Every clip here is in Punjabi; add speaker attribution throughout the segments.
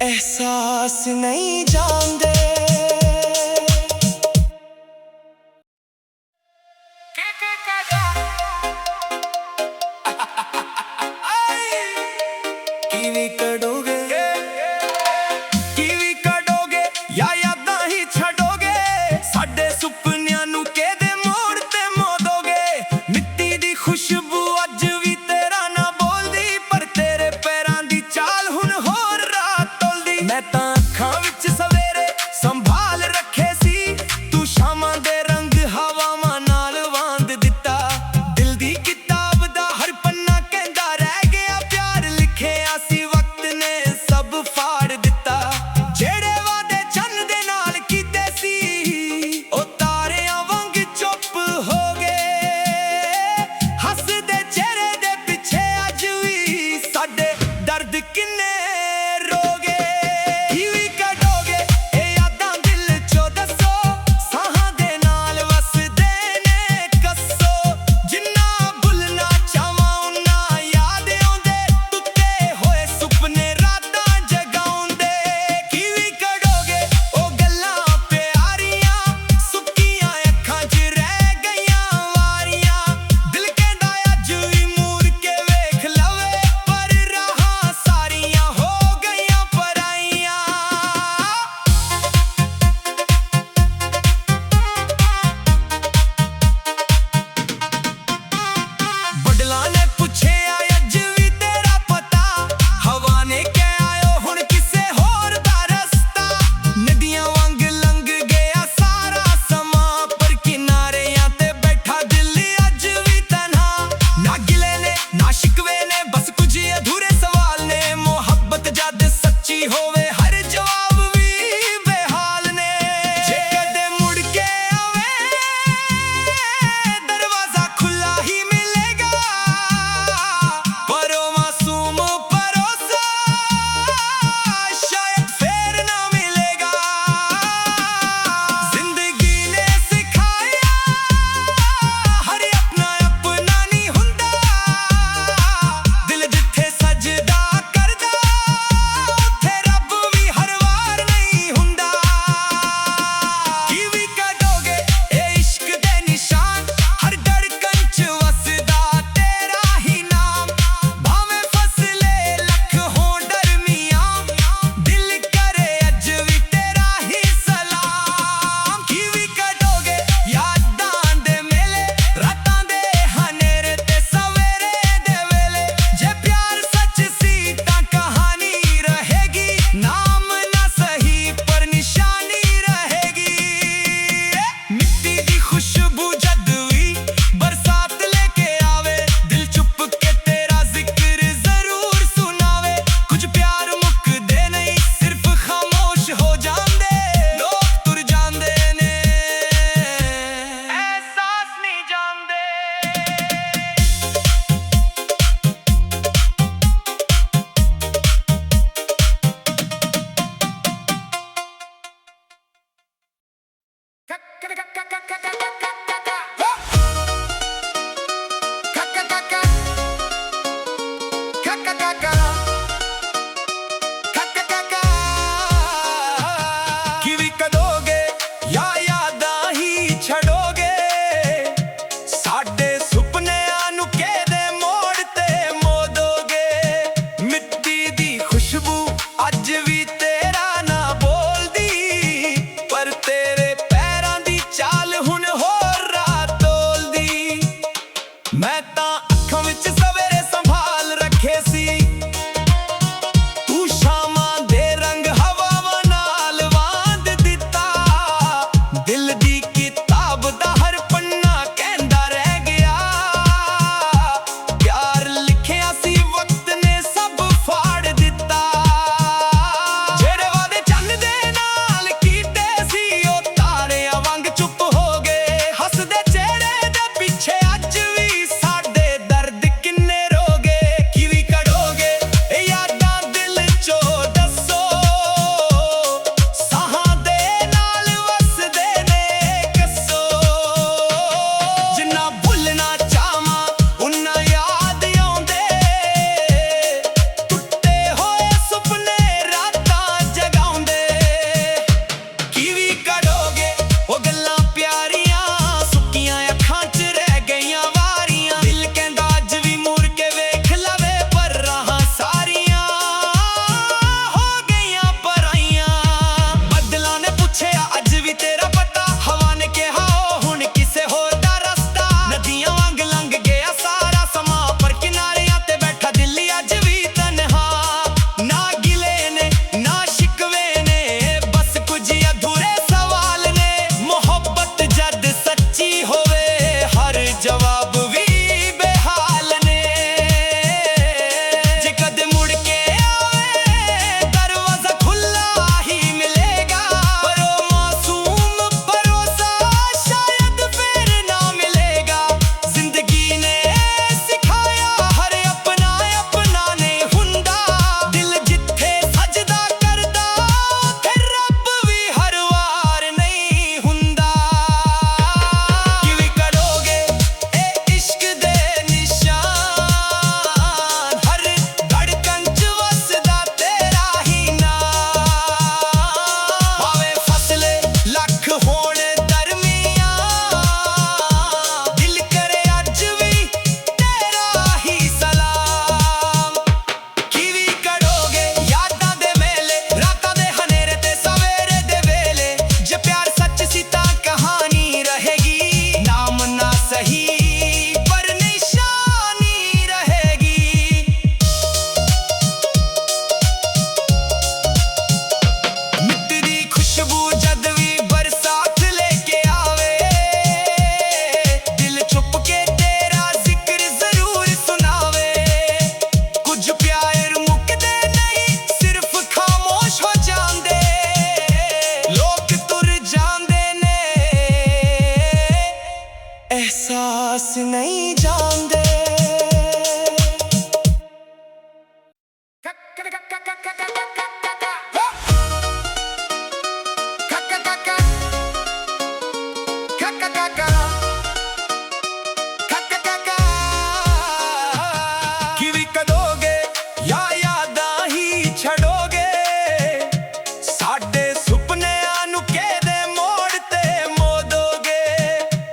Speaker 1: एहसास नहीं जानते। कीवी कटोगे कीवी कटोगे या यादां ही छड़ोगे साडे सुपनियां नू केदे मोड़ ते मोदोगे। मिट्टी दी खुशबू अज भी तेरा ना बोलदी पर तेरे पैरां दी चाल हुण होर रात तोलदी। मैं तां अखां विच सवेरे संभाल रखे सी तू शामां दे रंग हवावां नाल वांद दिता। दिल दी किताब दा हर पन्ना कहंदा रह गया प्यार लिखिया सी वक्त ने ਕਿਵੇਂ ਕਦੋਗੇ ਜਾਂ ਯਾਦਾਂ ਹੀ ਛੱਡੋਗੇ ਸਾਡੇ ਸੁਪਨਿਆਂ ਨੂੰ ਕਿਹਦੇ ਮੋੜ ਤੇ ਮੋਦੋਗੇ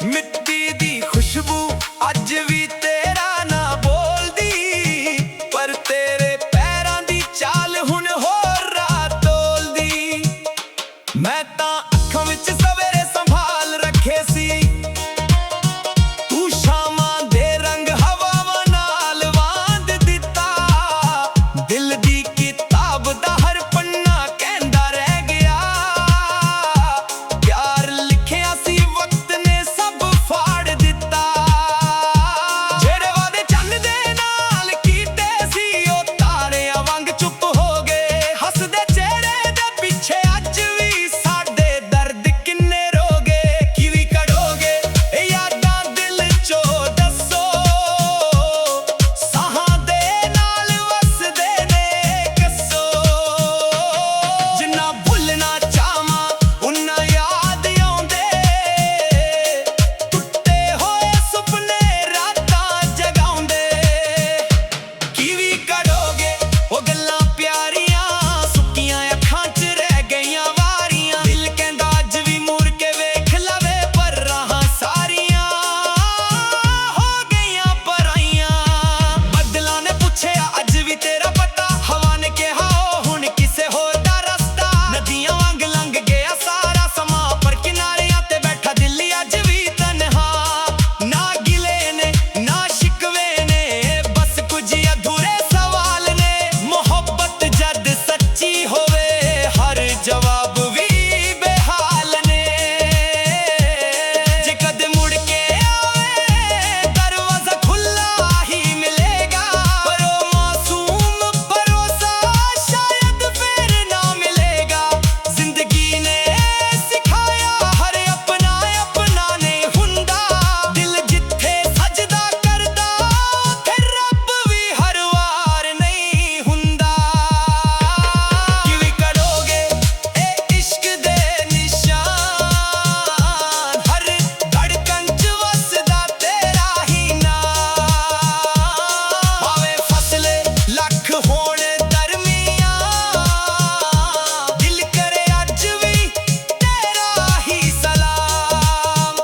Speaker 1: ਮਿੱਟੀ ਦੀ ਖੁਸ਼ਬੂ ਅੱਜ ਵੀ ਤੇਰਾ ਨਾ ਬੋਲਦੀ ਪਰ ਤੇਰੇ ਪੈਰਾਂ ਦੀ ਚਾਲ ਹੁਣ ਹੋਰ ਰਾਹ ਤੋਲਦੀ ਮੈਂ ਤਾਂ ਅੱਖਾਂ ਵਿੱਚ ਸਵੇਰੇ ਸੰਭਾਲ ਰੱਖੇ ਸੀ ਤੂੰ ਸ਼ਾਮਾਂ ਦੇ ਰੰਗ ਹਵਾਵਾਂ ਨਾਲ ਵਾਂਦ ਦਿੱਤਾ ਦਿਲ ਦੀ ਕਿਤਾਬ ਦਾ ਹਰ ਪੰਨਾ ਕਹਿੰਦਾ ਰਹਿ ਗਿਆ ਪਿਆਰ ਲਿਖਿਆ ਸੀ ਵਕਤ ਨੇ ਸਭ ਫਾੜ ਦਿੱਤਾ ਜਿਹੜੇ ਵਾਦੇ ਚੰਨ ਦੇ ਨਾਲ ਕੀਤੇ ਸੀ ਉਹ ਤਾਰਿਆਂ ਵਾਂਗ ਚੁੱਪ ਹੋ ਗਏ ਹੱਸਦੇ ਚਿਹਰੇ ਦੇ ਪਿੱਛੇ ਅੱਜ ਵੀ ਸਾਡੇ ਦਰਦ ਕਿੰਨੇ ਰੋਗੇ ਕਿਵੇਂ ਕੱਢੋਗੇ ਇਹ ਯਾਦਾਂ ਦਿਲ ਚੋਂ ਦੱਸੋ ਸਾਹਾਂ ਦੇ ਨਾਲ ਵਸਦੇ ਨੇ ਕੱਸੋ ਜਿੰਨਾ ਭੁੱਲਣਾ ਚਾਹਾਂ ਉਨਾ ਯਾਦ ਆਉਂਦੇ ਟੁੱਟੇ ਹੋਏ ਸੁਪਨੇ ਰਾਤਾਂ ਜਗਾਉਂਦੇ ਕਿਵੇਂ ਕੱਢੋਗੇ ਉਹ ਗੱਲਾਂ ਪਿਆਰੀਆਂ ਸੁੱਕੀਆਂ ਅੱਖਾਂ 'ਚ ਰਹਿ ਗਈਆਂ ਵਾਰੀਆਂ ਦਿਲ ਕਹਿੰਦਾ ਅੱਜ ਵੀ ਮੁੜ ਕੇ ਵੇਖ ਲਵੇ ਪਰ ਰਾਹਾਂ ਸਾਰੀਆਂ ਹੋ ਗਈਆਂ ਪਰਾਈਆਂ ਬੱਦਲਾਂ ਨੇ ਪੁੱਛਿਆ ਅੱਜ ਵੀ ਤੇਰਾ ਪਤਾ ਹਵਾ ਨੇ ਕਿਹਾ ਉਹ ਹੁਣ ਕਿਸੇ ਹੋਰ ਦਾ ਰਸਤਾ ਨਦੀਆਂ ਵਾਂਗ ਲੰਘ ਗਿਆ ਸਾਰਾ ਸਮਾਂ ਪਰ ਕਿਨਾਰਿਆਂ ਤੇ ਬੈਠਾ ਦਿਲ ਅੱਜ ਵੀ ਤਨਹਾ ਨਾ ਗਿਲੇ ਨੇ ਨਾ ਸ਼ਿਕਵੇ ਨੇ ਬਸ ਕੁਝ ਅਧੂਰੇ ਸਵਾਲ ਨੇ ਮੁਹੱਬਤ ਜਦ ਸੱਚੀ ਹੋਵੇ ਹਰ ਜਵਾਬ ਵੀ ਬੇਹਾਲ ਨੇ ਜੇ ਕਦੇ ਮੁੜ ਕੇ ਆਵੇ ਦਰਵਾਜ਼ਾ ਖੁੱਲਾ ਹੀ ਮਿਲੇਗਾ ਪਰ ਉਹ ਮਾਸੂਮ ਭਰੋਸਾ ਸ਼ਾਇਦ ਫਿਰ ਨਾ ਮਿਲੇਗਾ ਜ਼ਿੰਦਗੀ ਨੇ ਸਿਖਾਇਆ ਹਰ ਆਪਣਾ ਆਪਣਾ ਨਹੀਂ ਹੁੰਦਾ ਦਿਲ ਜਿੱਥੇ ਸਜਦਾ ਕਰਦਾ ਉੱਥੇ ਰੱਬ ਵੀ ਹਰ ਵਾਰ ਨਹੀਂ ਹੁੰਦਾ ਕਿਵੇਂ ਕੱਢੋਗੇ ਇਹ ਇਸ਼ਕ ਦੇ ਨਿਸ਼ਾਨ ਹਰ ਧੜਕਣ 'ਚ ਵਸਦਾ ਤੇਰਾ ਹੀ ਨਾਮ ਭਾਵੇਂ ਫਸਲੇ ਲੱਖ ਹੋਣ ਦਰਮੀਆਂ ਦਿਲ ਕਰੇ ਅੱਜ ਵੀ ਤੇਰਾ ਹੀ ਸਲਾਮ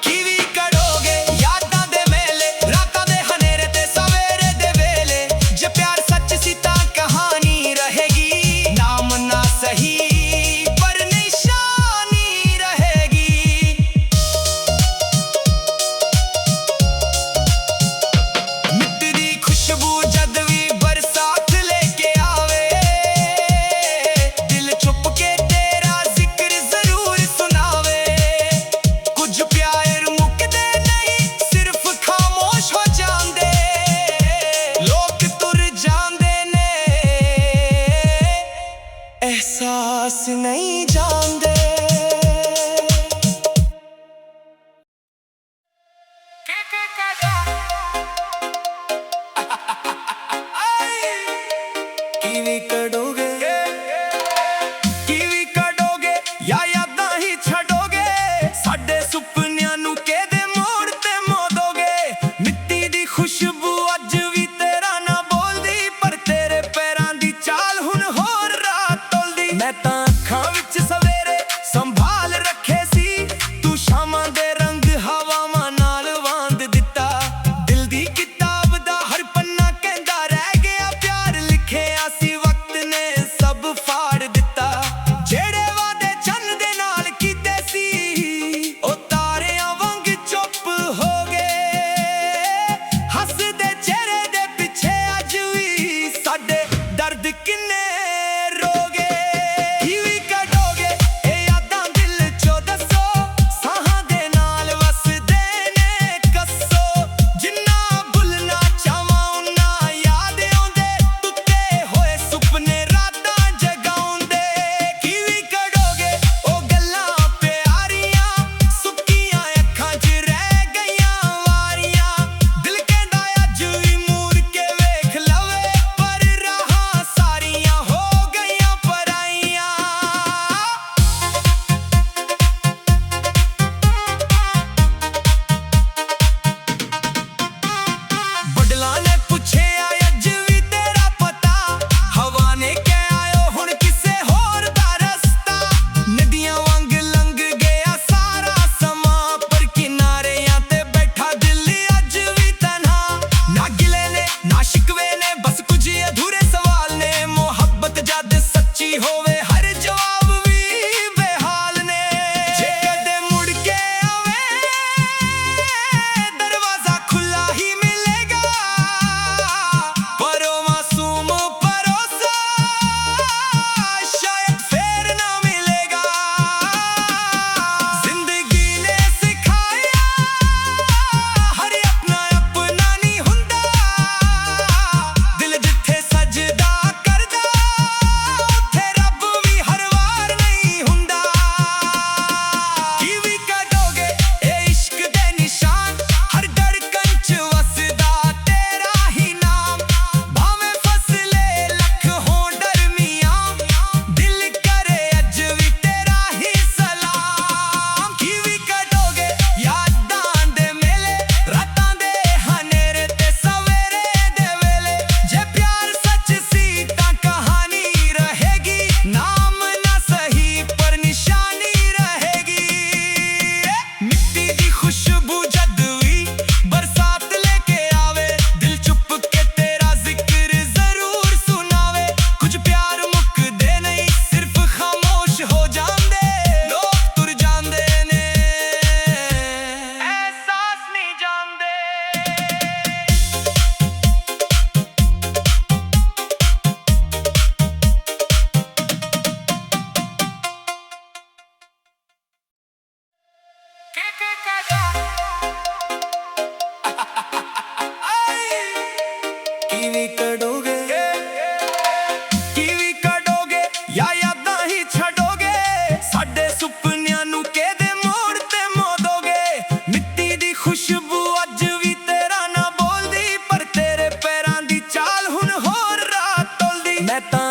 Speaker 1: ਕਿਵੇਂ ਕੱਢੋਗੇ ਯਾਦਾਂ ਦੇ ਮੇਲੇ ਰਾਤਾਂ ਦੇ ਹਨੇਰੇ ਤੇ ਸਵੇਰੇ ਦੇ ਵੇਲੇ ਜੇ ਪਿਆਰ ਸੱਚ ਸੀ ਤਾਂ ਕਹਾਣੀ ਰਹੇਗੀ ਨਾਮ ਨਾ ਸਹੀ ਪਰ ਨਿਸ਼ਾਨੀ ਰਹੇਗੀ ਮਿੱਟੀ ਦੀ ਖੁਸ਼ਬੂ ਜਦ ਵੀ ਬਰਸਾਤ ਲੈ ਕੇ ਆਵੇ ਦਿਲ ਚੁੱਪ ਕੇ ਤੇਰਾ ਜ਼ਿਕਰ ਜ਼ਰੂਰ ਸੁਣਾਵੇ ਕੁਝ ਪਿਆਰ ਮੁੱਕਦੇ ਨਹੀਂ ਸਿਰਫ ਖਾਮੋਸ਼ ਹੋ ਜਾਂਦੇ ਲੋਕ ਤੁਰ ਜਾਂਦੇ ਨੇ ਅਹਿਸਾਸ ਨਹੀਂ ਜਾਣਦੇ ਕਿਵੇਂ ਕੱਢੋਗੇ ਕਿਵੇਂ ਕੱਢੋਗੇ ਜਾਂ ਯਾਦਾਂ ਹੀ ਛੱਡੋਗੇ ਸਾਡੇ ਸੁਪਨਿਆਂ ਨੂੰ ਕਿਹਦੇ ਮੋੜ ਤੇ ਮੋਦੋਗੇ ਮਿੱਟੀ ਦੀ ਖੁਸ਼ਬੂ ਅੱਜ ਵੀ ਤੇਰਾ ਨਾ ਬੋਲਦੀ ਪਰ ਤੇਰੇ ਪੈਰਾਂ ਦੀ ਚਾਲ ਹੁਣ ਹੋਰ ਰਾਹ ਤੋਲਦੀ ਮੈਂ ਤਾਂ ਅੱਖਾਂ ਵਿੱਚ ਸਵੇਰੇ ਸੰਭਾਲ ਰੱਖੇ ਸੀ ਤੂੰ ਸ਼ਾਮਾਂ ਦੇ ਰੰਗ ਹਵਾਵਾਂ ਨਾਲ ਵਾਂਦ ਦਿੱਤਾ ਦਿਲ ਦੀ ਕਿਤਾਬ ਦਾ ਹਰ ਪੰਨਾ ਕਹਿੰਦਾ ਰਹਿ ਗਿਆ ਪਿਆਰ ਲਿਖਿਆ ਸੀ ਵਕਤ ਨੇ ਸਭ ਫਾੜ ਦਿੱਤਾ ਜਿਹੜੇ ਵਾਦੇ ਚੰਨ ਦੇ ਨਾਲ ਕੀਤੇ ਸੀ ਉਹ ਤਾਰਿਆਂ ਵਾਂਗ ਚੁੱਪ ਹੋ ਗਏ ਹੱਸਦੇ ਚਿਹਰੇ ਦੇ ਪਿੱਛੇ ਅੱਜ ਵੀ ਸਾਡੇ ਦਰਦ ਕਿੰਨੇ ਰੋਗੇ ਕਿਵੇਂ ਕੱਢੋਗੇ ਇਹ ਯਾਦਾਂ ਦਿਲ ਚੋਂ ਦੱਸੋ ਸਾਹਾਂ ਦੇ ਨਾਲ ਵਸਦੇ ਨੇ ਕੱਸੋ ਜਿੰਨਾ ਭੁੱਲਣਾ ਚਾਹਾਂ ਉਨਾ ਯਾਦ ਆਉਂਦੇ ਟੁੱਟੇ ਹੋਏ ਸੁਪਨੇ ਰਾਤਾਂ ਜਗਾਉਂਦੇ ਕਿਵੇਂ ਕੱਢੋਗੇ ਉਹ ਗੱਲਾਂ ਪਿਆਰੀਆਂ ਸੁੱਕੀਆਂ ਅੱਖਾਂ 'ਚ ਰਹਿ ਗਈਆਂ ਵਾਰੀਆਂ ਦਿਲ ਕਹਿੰਦਾ ਅੱਜ ਵੀ ਮੁੜ ਕੇ ਵੇਖ ਲਵੇ ਪਰ ਰਾਹਾਂ ਸਾਰੀਆਂ ਮੈਂ ਤਾਂ